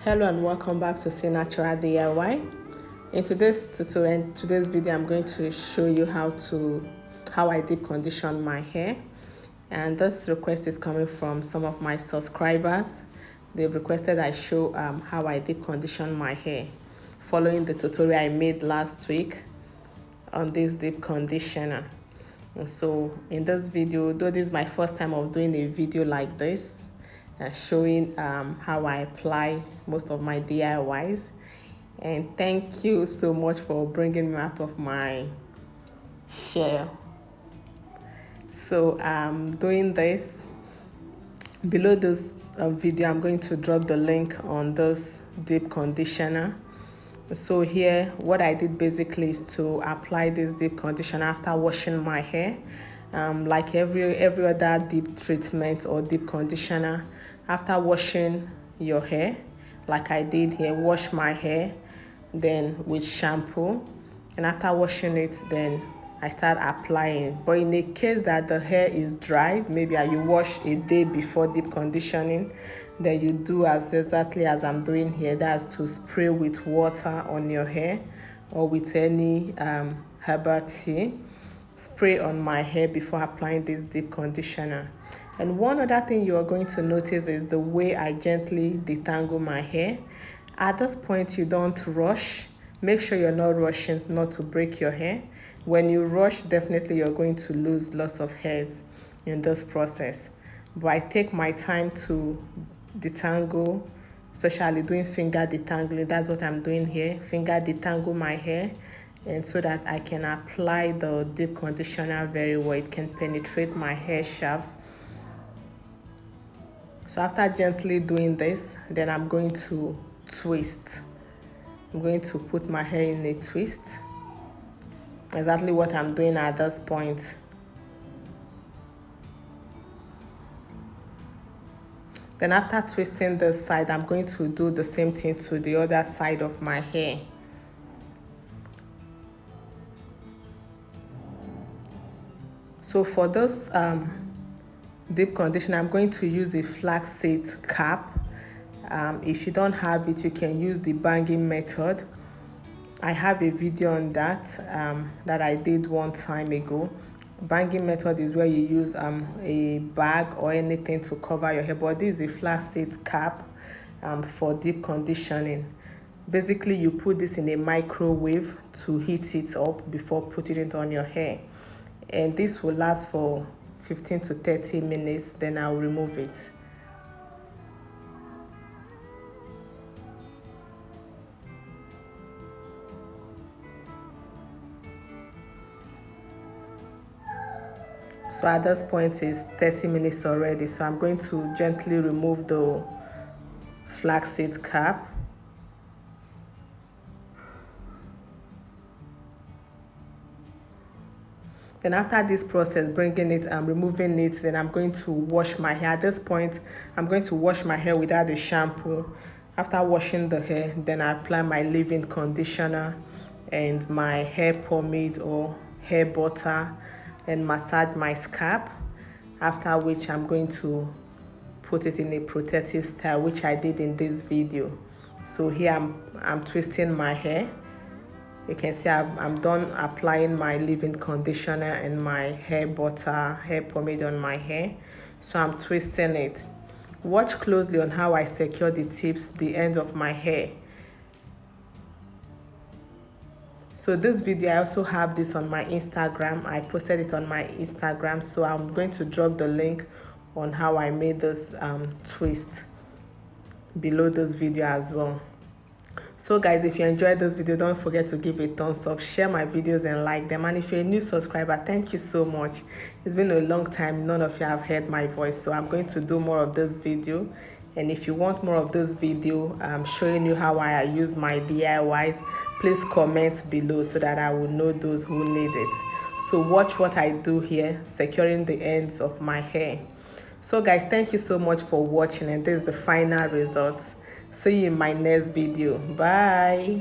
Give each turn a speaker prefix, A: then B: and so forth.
A: Hello and welcome back to Csylnaturals DIY. In today's tutorial, today's video, I'm going to show you how I deep condition my hair. And this request is coming from some of my subscribers. They've requested I show how I deep condition my hair, following the tutorial I made last week on this deep conditioner. And so in this video, though this is my first time of doing a video like this, showing how I apply most of my DIYs. And thank you so much for bringing me out of my shell. So I'm doing this. Below this video, I'm going to drop the link on this deep conditioner. So here, what I did basically is to apply this deep conditioner after washing my hair. Like every other deep treatment or deep conditioner, after washing your hair, like I did here, wash my hair, then with shampoo, and after washing it, then I start applying. But in the case that the hair is dry, maybe you wash a day before deep conditioning, then you do exactly as I'm doing here. That's to spray with water on your hair or with any herbal tea. Spray on my hair before applying this deep conditioner. And one other thing you are going to notice is the way I gently detangle my hair. At this point, you don't rush. Make sure you're not rushing, not to break your hair. When you rush, definitely you're going to lose lots of hairs in this process. But I take my time to detangle, especially doing finger detangling. That's what I'm doing here. Finger detangle my hair, and so that I can apply the deep conditioner very well. It can penetrate my hair shafts. So after gently doing this, then I'm going to twist. I'm going to put my hair in a twist. Exactly what I'm doing at this point. Then after twisting this side, I'm going to do the same thing to the other side of my hair. So for this deep conditioner, I'm going to use a flaxseed cap. If you don't have it, you can use the banging method. I have a video on that that I did one time ago. Banging method is where you use a bag or anything to cover your hair, but this is a flaxseed cap for deep conditioning. Basically, you put this in a microwave to heat it up before putting it on your hair, and this will last for 15 to 30 minutes. Then I'll remove it. So at this point it's 30 minutes already. So I'm going to gently remove the flaxseed cap. Then after this process, bringing it and removing it, then I'm going to wash my hair. At this point, I'm going to wash my hair without the shampoo. After washing the hair, then I apply my leave-in conditioner and my hair pomade or hair butter and massage my scalp. After which I'm going to put it in a protective style, which I did in this video. So here I'm twisting my hair. You can see I'm done applying my leave-in conditioner and my hair butter, hair pomade on my hair. So I'm twisting it. Watch closely on how I secure the tips, the ends of my hair. So this video, I also have this on my Instagram. I posted it on my Instagram. So I'm going to drop the link on how I made this twist below this video as well. So guys, if you enjoyed this video, don't forget to give a thumbs up, share my videos and like them. And if you're a new subscriber, thank you so much. It's been a long time, none of you have heard my voice, so I'm going to do more of this video. And if you want more of this video showing you how I use my DIYs, please comment below so that I will know those who need it. So watch what I do here, securing the ends of my hair. So guys, thank you so much for watching, and this is the final result. See you in my next video. Bye.